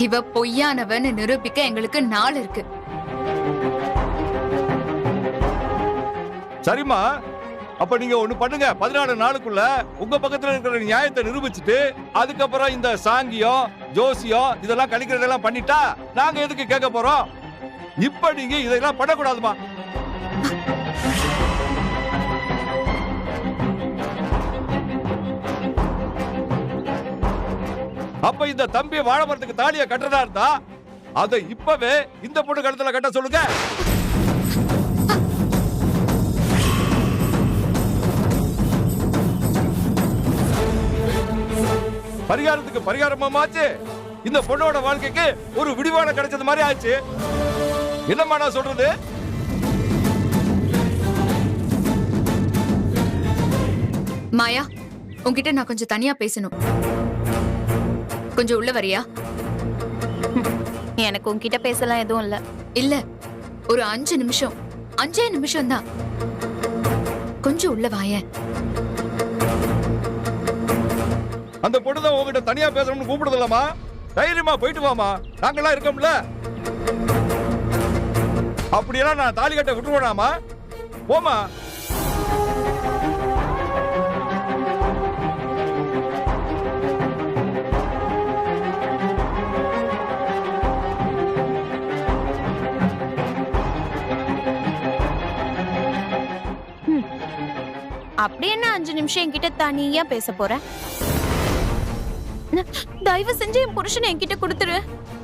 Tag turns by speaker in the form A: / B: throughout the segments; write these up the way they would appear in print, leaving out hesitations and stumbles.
A: இவ பொய்யானவன்னு நிரூபிக்க எங்களுக்கு நாள் இருக்கு.
B: சரிம்மா, அப்ப நீங்க ஒண்ணு பண்ணுங்க. 14 நாளுக்குள்ள உங்க பக்கத்துல இருக்கிற நியாயத்தை நிரூபிச்சுட்டு அதுக்கப்புறம் இந்த சாங்கியம் ஜோசியம் இதெல்லாம் கணிக்கிறதெல்லாம் பண்ணிட்டா நாங்க எதுக்கு கேட்க போறோம்? இப்ப நீங்க இதெல்லாம் பண்ணக்கூடாதுமா. அப்ப இந்த தம்பி வாழமரத்துக்கு தாலியை கட்டுறதா இருந்தா அதை இப்பவே இந்த பொண்ணு கழுத்துல கட்ட சொல்லுங்க. பரிகாரத்துக்கு பரிகாரமாச்சு. இந்த பொண்ணோட வாழ்க்கைக்கு ஒரு விடிவான கிடைச்சது மாதிரி ஆச்சு. என்னம்மா நான் சொல்றது?
A: மாயா, உன்கிட்ட நான் கொஞ்சம் தனியா பேசணும். கொஞ்சம் உள்ள வரியா?
C: எனக்கு உன்கிட்ட பேசலாம் எதுவும் இல்ல.
A: இல்ல, ஒரு 5 நிமிஷம், 5 நிமிஷம் தான். கொஞ்சம் உள்ள வாயேன்.
B: அந்த பொண்ணுதான் உங்ககிட்ட தனியா பேசணும்னு கூப்பிடுதலமா. தைரியமா போயிட்டு வாமா, நாங்கெல்லாம் இருக்கோம்ல. அப்படியெல்லாம் நான் தாலி கட்ட விட்டுருவேனாமா? போமா.
C: அப்படி என்ன 5 நிமிஷம் என்கிட்ட தனியா பேச போற? தயவு செஞ்சு என் புருஷனை என்கிட்ட கொடுத்துரு.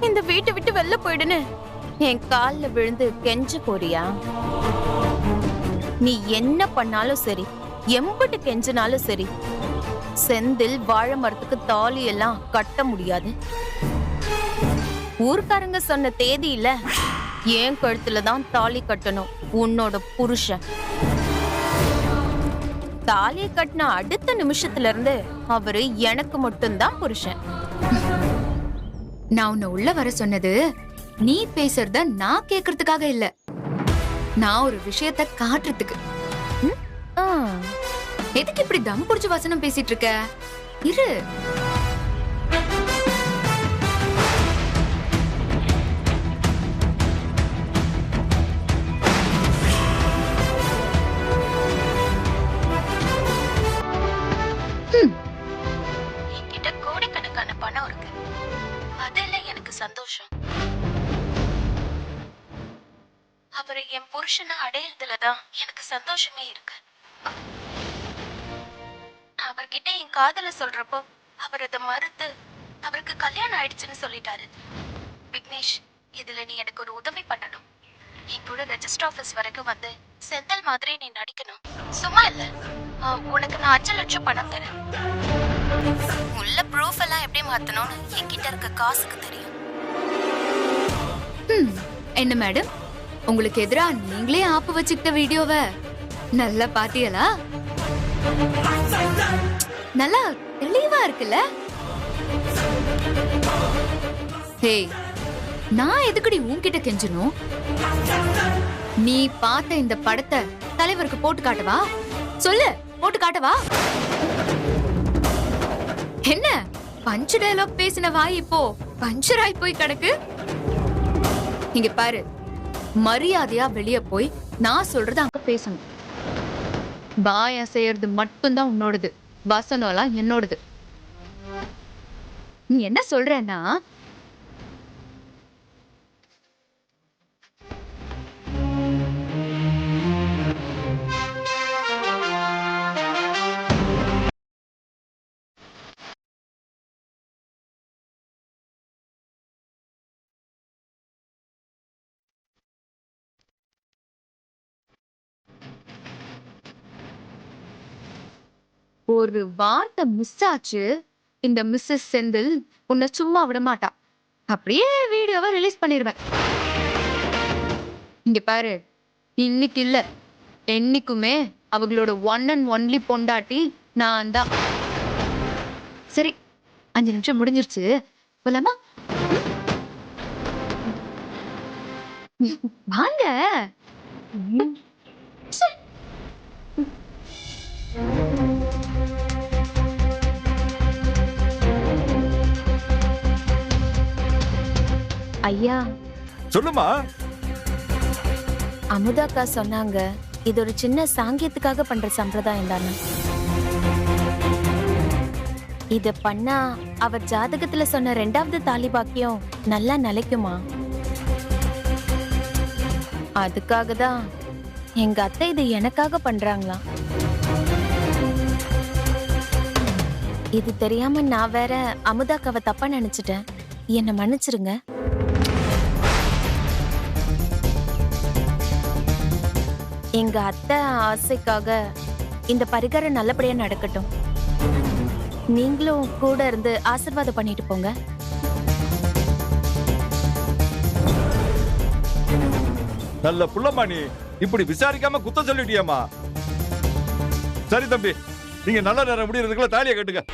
C: இந்த வீட்டை விட்டு வெளில போயிடுன்னு என் கால்ல விழுந்து கெஞ்ச போறியா? நீ என்ன பண்ணாலும் சரி, எம்பட்டு கெஞ்சினாலும் சரி, செந்தில் வாழை மரத்துக்கு தாலி எல்லாம் கட்ட முடியாது. ஊர்க்காரங்க சொன்ன தேதியில என் கழுத்துல தான் தாலி கட்டணும் உன்னோட புருஷன். தாலியை கட்டின அடுத்த நிமிஷத்துல இருந்து அவரு எனக்கு மட்டும்தான் புருஷன்.
A: நான் உன்னை உள்ள வர சொன்னது நீ பேசுறத நான் கேக்குறதுக்காக இல்ல, நான் ஒரு விஷயத்த காட்டுறதுக்கு. எதுக்கு இப்படி தம் புடிச்ச வசனம் பேசிட்டு இருக்க? இரு.
C: என்கிட்ட கோடிக்கணக்கான பணம் இருக்கு, அதெல்லாம் எனக்கு சந்தோஷம். அவரை என் புருஷனை அடையறதுலதான் எனக்கு சந்தோஷமே இருக்கு. அவர்கிட்ட என் காதல சொல்றப்போ அவர் அதை மறுத்து அவருக்கு கல்யாணம் ஆயிடுச்சுன்னு சொல்லிட்டாரு. விக்னேஷ், இதுல நீ எனக்கு ஒரு உதவி பண்ணணும். என் கூட ரெஜிஸ்டர் ஆபீஸ் வரைக்கும் வந்து செந்தில் மாதிரி நீ நடிக்கணும். சும்மா இல்ல, உனக்கு நான் 5 லட்சம் பணம் தரேன். உள்ள ப்ரூஃப் எல்லாம் எப்படி மாத்தணும்னு என்கிட்ட இருக்க காசுக்கு தெரியும்.
A: என்ன மேடம், உங்களுக்கு எதிரா நீங்களே ஆப்பு வச்சுக்கிட்ட வீடியோவை நல்லா பாத்தியலா? நல்லா தெளிவா இருக்குல்ல? ஹே, நான் எதுக்குடி உன்கிட்ட கெஞ்சணும்? நீ பார்த்த இந்த படத்தை தலைவருக்கு போட்டு காட்டவா? சொல்லு, போட்டு காட்டவா? என்ன பஞ்சு டயலாக் பேசின வாய் இப்போ பஞ்சராய் போய் கிடக்கு. இங்க பாரு, மரியாதையா வெளியே போய் நான் சொல்றது அங்க பேசணும். பாயா செய்யறது மட்டும்தான் உன்னோடது, வசனம்லாம் என்னோடது. நீ என்ன சொல்றன்னா, ஒரு வார்த்தை மிஸ் ஆச்சு, இந்த மிஸ்ஸஸ் செந்தில் உன்னை சும்மா விட மாட்டா. அப்படியே வீடியோவை ரிலீஸ் பண்ணிடுவேன். இங்க பாரு, இன்னைக்கு இல்ல என்னைக்குமே அவங்களோட ஒன் அண்ட் ஒன்லி பொண்டாட்டி நான் தான். சரி, 5 நிமிஷம் முடிஞ்சிருச்சு, போலாமா? வாங்க. ஐயா,
B: சொல்லுமா.
A: அமுதாக்கா சொன்னாங்க இது ஒரு சின்ன சாங்கியத்துக்காக பண்ற சம்பிரதாயம் தானே. இத பண்ணா அவர் ஜாதகத்துல சொன்ன 2வது தாலி பாக்கியம் நல்லா நிலைக்குமா? அதுக்காக தான் எங்க அத்தை இது எனக்காக பண்றாங்களாம். இது தெரியாம நான் வேற அமுதாக்காவை தப்பா நினைச்சிட்டேன். என்ன மன்னிச்சிருங்க. எங்க அத்தை ஆசைக்காக இந்த பரிகாரம் நல்லபடியா நடக்கட்டும். நீங்களும் கூட இருந்து ஆசீர்வாதம் பண்ணிட்டு போங்க.
B: நல்ல புள்ளம்மா நீ. இப்படி விசாரிக்காம குத்தம் சொல்லிட்டியம்மா. சரி தம்பி, நீங்க நல்ல நேரம் முடியறதுக்குள்ள தாலியை கட்டுங்க.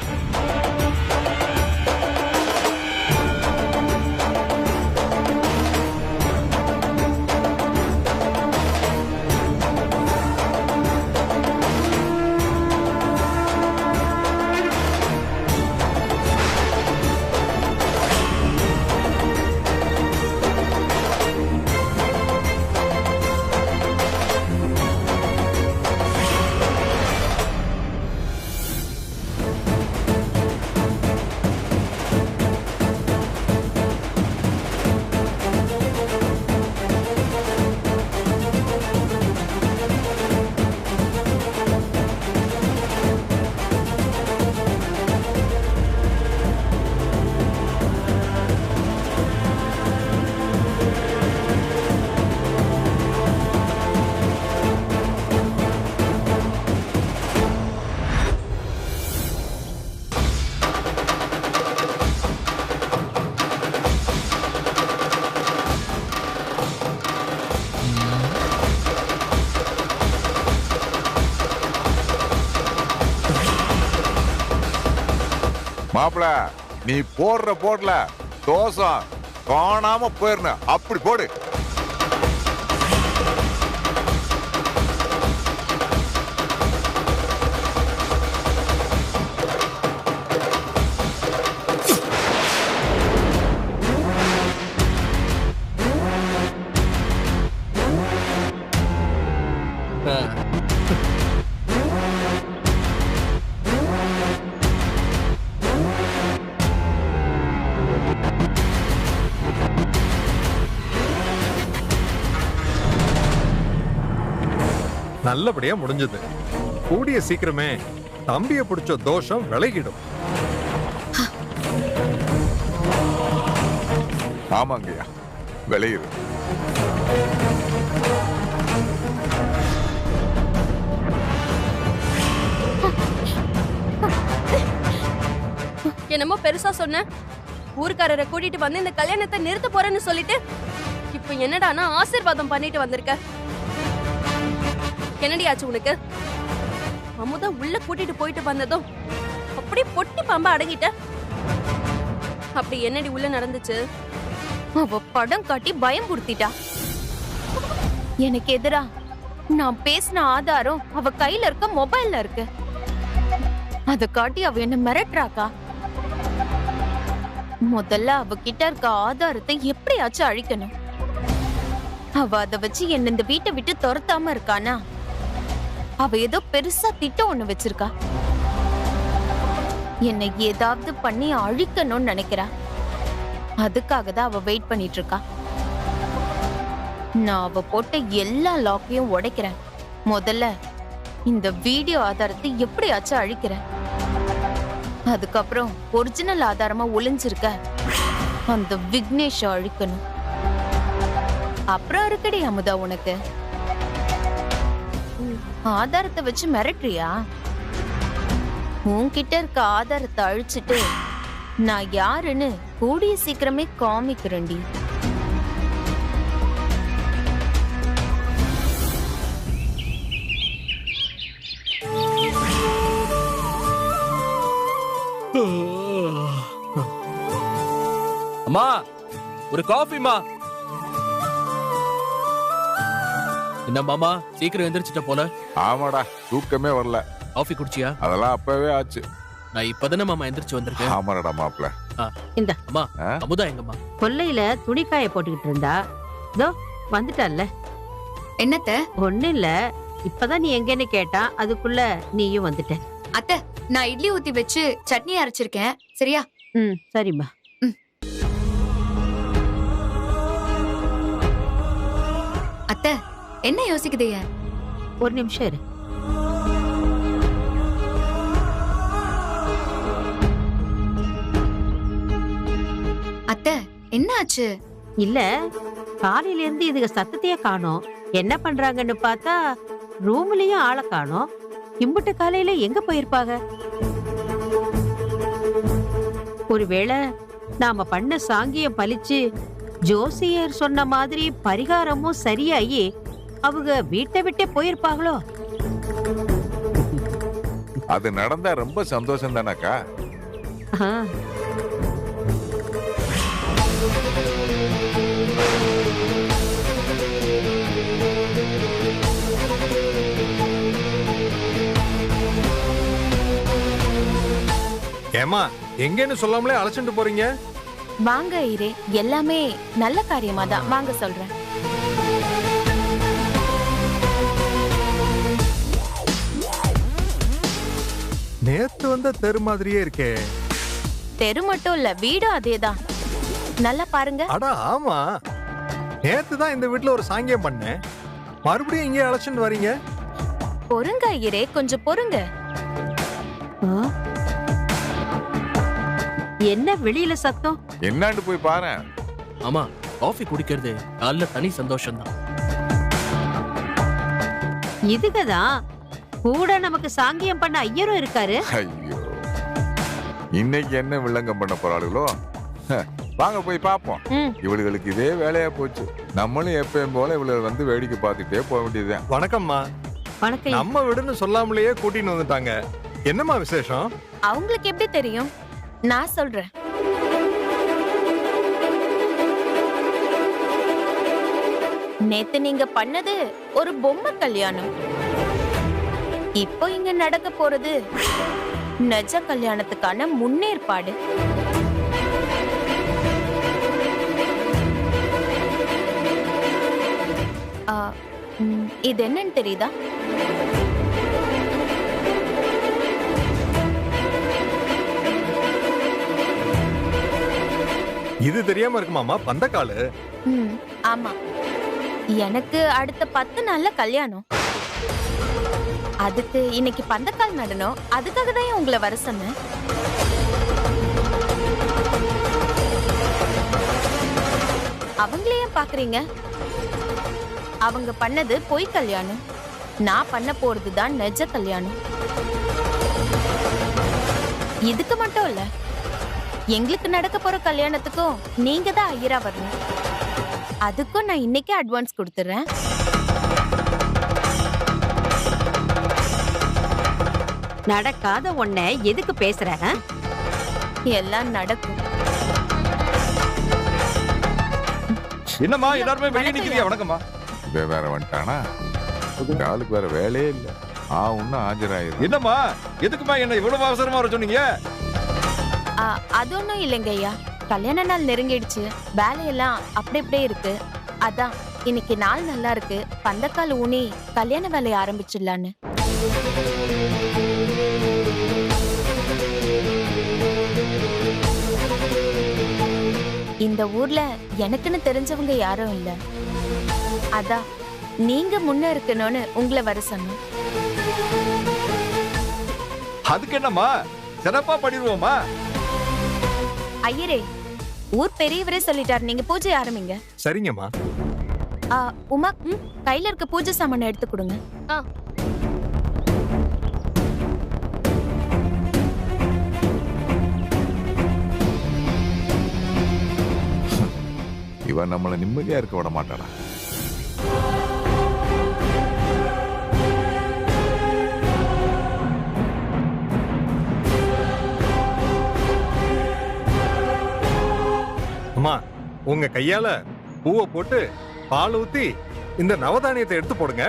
D: மாப்பிள, நீ போடுற போடல தோசம் காணாம போயிடணும். அப்படி போடு.
E: நல்லபடியா முடிஞ்சது. கூடிய சீக்கிரமே தம்பிய பிடிச்ச தோஷம் விலகிடும்.
D: ஆமாங்கய்யா, விளையுது.
F: என்னமோ பெருசா சொன்ன. ஊர்க்காரரை கூட்டிட்டு வந்து இந்த கல்யாணத்தை நிறுத்த போறேன்னு சொல்லிட்டு இப்ப என்னடானா ஆசீர்வாதம் பண்ணிட்டு வந்திருக்க. என்னடி ஆச்சு உனக்கு? அமுதா உள்ள கூட்டிட்டு போயிட்டு வந்ததும் அப்படி பொட்டி பாம்பா அடங்கிட்ட. அப்படி என்னடி உள்ள நடந்துச்சு?
A: அவ படம் காட்டி பயம் புடுத்திட்டா. எனக்கு எதிரா நான் பேசின ஆதாரம் அவ கையில இருக்க மொபைல்ல இருக்கு. அத காட்டி அவ என்ன மிரட்டுறாக்கா. முதல்ல அவ கிட்ட இருக்க ஆதாரத்தை எப்படியாச்சும் அழிக்கணும். அவ அத வச்சு என்ன இந்த வீட்டை விட்டு துரத்தாம இருக்கானா? அவ ஏதோ பெருசா திட்டம் ஒண்ணு வச்சிருக்கா. என்னை ஏதாவது பண்ணி அழிக்கணும்னு நினைக்கிறா. அதுக்காக தான் அவ வெயிட் பண்ணிட்டு இருக்கா. நான் அவ போட்ட எல்லா லாக்கையும் உடைக்கிறேன். முதல்ல இந்த வீடியோ ஆதாரத்தை எப்படியாச்சும் அழிக்கிறேன். அதுக்கப்புறம் ஒரிஜினல் ஆதாரமா ஒளிஞ்சிருக்க அந்த விக்னேஷ அழிக்கணும். அப்புறம் இருக்குடி அமுதா உனக்கு. ஆதாரத்தை வச்சு மிரட்டுறியா? உன்கிட்ட இருக்க ஆதாரத்தை அழிச்சிட்டு நான் யாருன்னு கூடிய சீக்கிரமே காமிக்கிறேன்டி.
G: அம்மா, ஒரு காஃபிமா. என்ன மாமா, சீக்கிரம் எந்திரிச்சிட்ட போல.
D: ஆமாடா, தூக்கமே வரல.
G: காஃபி குடிச்சியா?
D: அதெல்லாம் அப்பவே ஆச்சு.
G: நான் இப்பதானே மாமா எந்திரிச்சு வந்திருக்கேன்.
D: ஆமாடா மாப்பிள.
F: இந்த
G: அம்மா
D: ஆ?
G: அமுதா எங்கம்மா?
F: கொல்லையில துணிக்காய போட்டுக்கிட்டு இருந்தா இதோ வந்துட்டல்ல.
A: என்னத்த?
F: ஒண்ணு இல்ல, இப்பதான் நீ எங்கன்னு கேட்டா அதுக்குள்ள நீயும் வந்துட்ட.
A: அத்தை, நான் இட்லி ஊத்தி வச்சு சட்னி அரைச்சிருக்கேன், சரியா?
F: சரிம்மா.
A: அத்தை, என்ன யோசிக்குதீங்க?
F: ஒரு நிமிஷம் இரு.
A: அத்தை, என்ன ஆச்சு?
F: இல்ல, காலையில இருந்து இதுக சத்தத்தையே காணோம். என்ன பண்றாங்கன்னு பார்த்தா ரூம்லயும் ஆளை காணோம். இம்புட்டு காலையில எங்க போயிருப்பாங்க? ஒருவேளை நாம பண்ண சாங்கியம் பலிச்சு ஜோசியர் சொன்ன மாதிரி பரிகாரமும் சரியாயி அவங்க வீட்டை விட்டே போயிருப்பாங்களோ?
D: அது நடந்தா ரொம்ப சந்தோஷம் தானக்கா.
F: ஆ,
E: ஏமா எங்கன்னு சொல்லாமலே அழைச்சிட்டு போறீங்க?
C: வாங்க ஐயரே, எல்லாமே நல்ல காரியமா தான், வாங்க சொல்றேன்.
E: நேத்து வந்த தெரு மாதிரியே இருக்கே.
C: தெரு மட்டும் இல்ல, வீடும் அதேதான். நல்லா பாருங்க.
E: அடா ஆமா, நேத்து தான் இந்த வீட்ல ஒரு சாங்கியம் பண்ணேன். மறுபடியும் இங்கே அழைச்சிட்டு வரீங்க?
C: பொறுங்க ஐயரே, கொஞ்சம் பொறுங்க.
F: ஆ. என்ன வெளியில சத்தம்?
D: என்னான்னு போய் பாரு.
G: ஆமா, காஃபி குடிக்கிறது நல்ல தனி சந்தோஷம் தான்.
F: இதுக்குதான் கூட நமக்கு சாங்கியம் பண்ண ஐயரும் இருக்காரு.
D: ஐயோ, இன்னைக்கு என்ன வில்லங்கம் பண்ண போறாளுகளோ? வாங்க போய் பாப்போம். இவளுகளுக்கு இதே வேலையா போச்சு. நம்மளும் எப்பயும் போல இவளை வந்து வேடிக்கை பார்த்துட்டே போக வேண்டியதுதான்.
E: வணக்கம்மா.
F: வணக்கம்.
E: நம்ம வீடுன்னு சொல்லாமலேயே கூட்டின்னு வந்துட்டாங்க. என்னம்மா விசேஷம்?
C: அவங்களுக்கு எப்படி தெரியும்? நான் சொல்றேன். நேத்து நீங்க பண்ணது ஒரு பொம்மை கல்யாணம். இப்போ இங்க நடக்க போறது நிஜ கல்யாணத்துக்கான முன்னேற்பாடு. இது என்னன்னு தெரியுதா?
E: இது தெரியாம இருக்குமாமா? பந்தக்காலு.
C: ஆமா, எனக்கு அடுத்த 10 நாள்ல கல்யாணம். அதுக்கு இன்னைக்கு பந்தக்கால் நடனம். அதுக்காக தான் உங்களை வர சொன்னேன். அவங்களே ஏன் பாக்குறீங்க? அவங்க பண்ணது பொய் கல்யாணம். நான் பண்ண போறதுதான் நிஜ கல்யாணம். இதுக்கு மட்டும் இல்ல, எங்களுக்கு நடக்க போற கல்யாணத்துக்கும் நீங்க தான் ஐயரா வரணும். அதுக்கும் நான் இன்னைக்கே அட்வான்ஸ் கொடுத்துறேன்.
F: நடக்காத ஒன்ன எதுக்கு பேசுற?
C: எல்லாம் நடக்கும்.
B: என்னம்மா எல்லாருமே வெளியே நிக்கிறீங்க? வணக்கம்மா.
D: இவன் வேற வந்துட்டானா? ஆளுக்கு வேற வேலையே இல்ல. ஒன்னும் ஆஜராயிரு.
B: என்னம்மா, எதுக்குமா என்ன இவ்வளவு அவசரமா வர சொன்னீங்க?
C: அது ஒண்ணும் இல்லைங்க ஐயா, கல்யாண நாள் நெருங்கிடுச்சு. வேலையெல்லாம் அப்படி அப்படியே இருக்கு. அதான் இன்னைக்கு நாள் நல்லா இருக்கு, பந்தக்கால் ஊனி கல்யாண வேலையை ஆரம்பிச்சிடலான்னு. இந்த ஊர்ல எனக்குன்னு தெரிஞ்சவங்க யாரும் இல்ல. அதான் நீங்க முன்ன இருக்கணும்னு உங்களை வர சொன்னேன்.
B: அதுக்கு என்னம்மா, சிறப்பா பண்ணிடுவோமா?
C: ஐயரே, ஊர் பெரியவரே சொல்லிட்டார், நீங்க பூஜை ஆரம்பிங்க.
E: சரிங்கம்மா.
C: உமா, கையில இருக்க பூஜை சாமான எடுத்து கொடுங்க.
D: இவன் நம்மளை நிம்மதியா இருக்க விட மாட்டாளா?
E: அம்மா, உங்க கையால பூவை போட்டு பால் ஊத்தி இந்த நவதானியத்தை எடுத்து போடுங்க.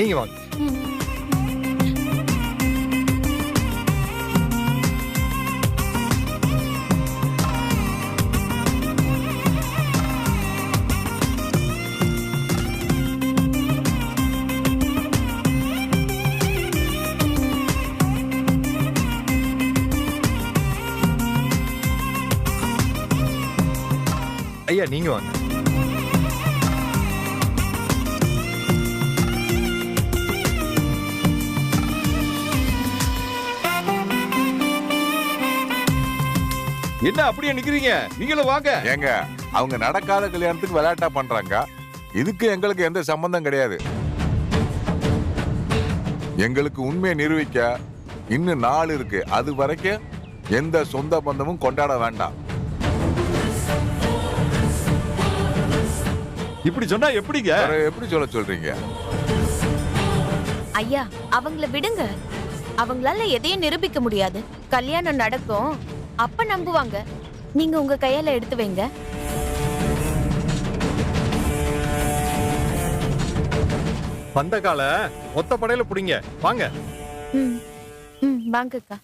E: நீங்க வாங்க. ஐயா நீங்க வாங்க.
B: என்ன அப்படியே நிக்கிறீங்க? நீங்களும் வாங்க.
D: ஏங்க அவங்க நடக்காத கல்யாணத்துக்கு விளையாட்டா பண்றாங்க. இதுக்கு எங்களுக்கு எந்த சம்பந்தம் கிடையாது. எங்களுக்கு உண்மையை நிரூபிக்க இன்னும் நாள் இருக்கு. அது வரைக்கும் எந்த சொந்த பந்தமும் கொண்டாட வேண்டாம்.
B: இப்படி சொன்னா எப்படிங்க?
D: வேற எப்படி சொல்றீங்க?
H: ஐயா அவங்கள விடுங்க. அவங்களால எதையும் நிரூபிக்க முடியாது. கல்யாணம் நடக்கும், அப்ப நம்புவாங்க. நீங்க உங்க கையால எடுத்து வைங்க.
E: வந்த கால ஒத்த படையில புடிங்க. வாங்க.
H: ம் ம் வாங்கக்கா.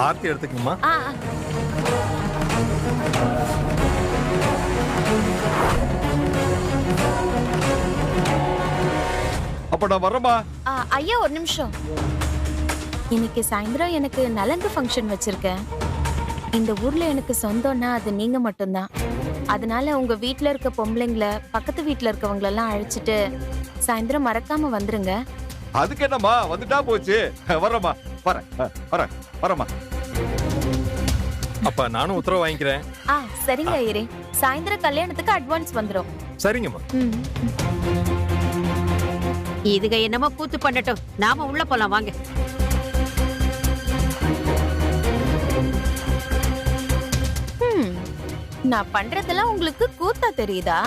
E: ஆர்த்தி எடுத்துக்கணுமா?
B: அப்ப நான் வரமா?
H: ஐயா ஒரு நிமிஷம். இன்னைக்கு சாயந்தரம் எனக்கு நலங்கு ஃபங்க்ஷன் வச்சிருக்கேன். இந்த ஊர்ல எனக்கு சொந்தம்னா அது நீங்க மட்டும்தான். அதனால உங்க வீட்ல இருக்க பொம்பளைங்கள பக்கத்து வீட்ல இருக்கவங்களெல்லாம் அழைச்சிட்டு சாயந்தரம் மறக்காம வந்துருங்க.
B: அதுக்கு என்னம்மா, வந்துட்டா போச்சு. வரமா? வரேன். வரமா?
E: அப்ப நானும் உத்தரவு வாங்கிக்கிறேன்.
H: சரிங்க ஐயரே. சாயந்தரம் கல்யாணத்துக்கு அட்வான்ஸ் வந்துரும்.
E: சரிங்கம்மா.
F: இதுக என்னமோ கூத்து பண்ணட்டும், நாம உள்ள போலாம் வாங்க.
H: நான் பண்றதெல்லாம் உங்களுக்கு கூத்தா தெரியுதா?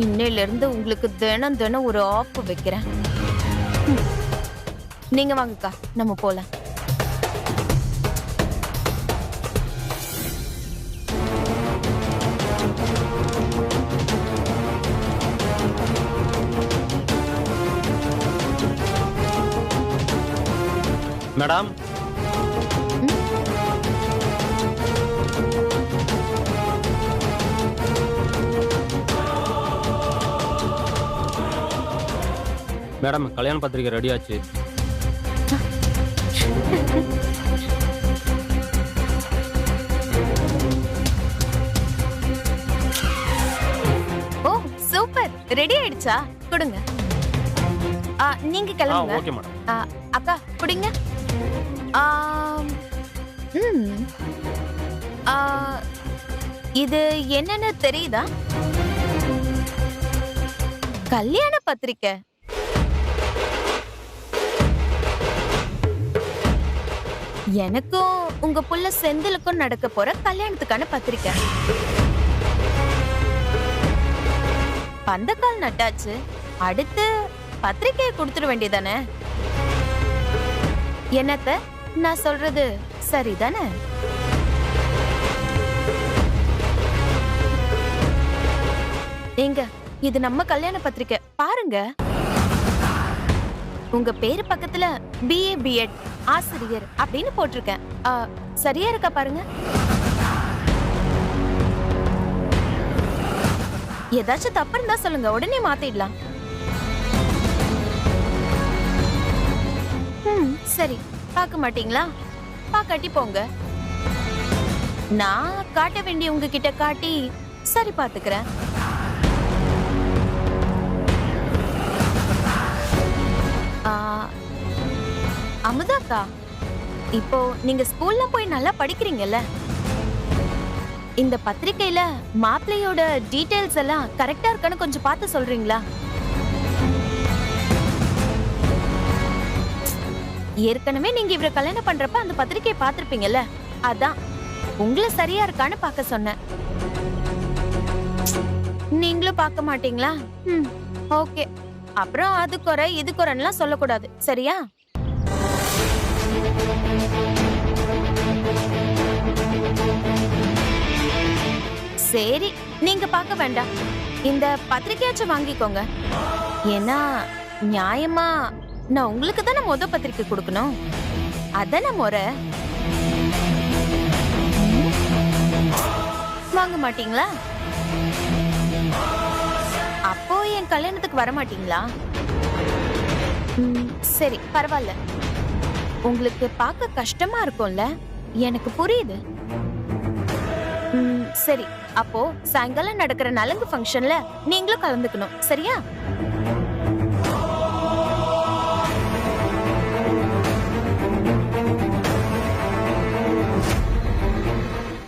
H: இன்னையில இருந்து உங்களுக்கு தினம் தினம் ஒரு ஆப்பு வைக்கிறேன். நீங்க வாங்கக்கா, நம்ம போலாம்.
G: மேடம், மேடம் கல்யாண பத்திரிக்கை ரெடி ஆச்சு.
H: ஓ சூப்பர், ரெடி ஆயிடுச்சா? கொடுங்க. நீங்க கிளம்புங்க.
G: Okay madam.
H: அக்கா குடிங்க. இது என்னன்னு தெரியுதா? கல்யாண பத்திரிக்கை. எனக்கும் உங்க புள்ள செந்திலுக்கும் நடக்க போற கல்யாணத்துக்கான பத்திரிக்கை. பந்தக்கால் நட்டாச்சு, அடுத்து பத்திரிக்கையை கொடுத்துட வேண்டியதானே? என்னத்த நான் சொல்றது சரிதானே? ஏங்க இது நம்ம கல்யாண பத்திரிக்கை பாருங்க. உங்க பேரு பக்கத்துல BA B.Ed ஆசிரியர் அப்படின்னு போட்டிருக்கேன். சரியா இருக்கா பாருங்க. ஏதாச்சும் தப்பு இருந்தா சொல்லுங்க, உடனே மாத்திடலாம். சரி, பார்க்க மாட்டீங்களா? பாக்காட்டி போங்க. நான் காட்ட வேண்டிய உங்ககிட்ட காட்டி சரி பாத்துக்கிறேன். அமுதாக்கா, இப்போ நீங்க ஸ்கூல்ல போய் நல்லா படிக்கிறீங்கல்ல? இந்த பத்திரிக்கையில மாப்பிள்ளையோட டீடைல்ஸ் எல்லாம் கரெக்டா இருக்கான்னு கொஞ்சம் பார்த்து சொல்றீங்களா? ஏற்கனவே நீங்க இவரை கல்யாணம் பண்றப்ப அந்த பத்திரிக்கையை பார்த்திருப்பீங்கல்ல, அதான் உங்களை சரியா இருக்கான்னு பார்க்க சொன்னேன். நீங்களும் பார்க்க மாட்டீங்களா? ஓகே. அப்புறம் அது குறை இது குறைலாம் சொல்லக்கூடாது, சரியா? சரி, நீங்க பார்க்க வேண்டாம். இந்த பத்திரிக்கையாச்சும் வாங்கிக்கோங்க. ஏன்னா நியாயமா நான் உங்களுக்கு தானே பத்திரிக்கை கொடுக்கணும். அதான முறை. வாங்க மாட்டீங்களா? அப்போ என் கல்யாணத்துக்கு வர மாட்டீங்களா? சரி, பரவாயில்ல. உங்களுக்கு பார்க்க கஷ்டமா இருக்கும்ல, எனக்கு புரியுது. சரி, அப்போ சாயங்காலம் நடக்கிற நலங்கு ஃபங்க்ஷன்ல நீங்களும் கலந்துக்கணும், சரியா?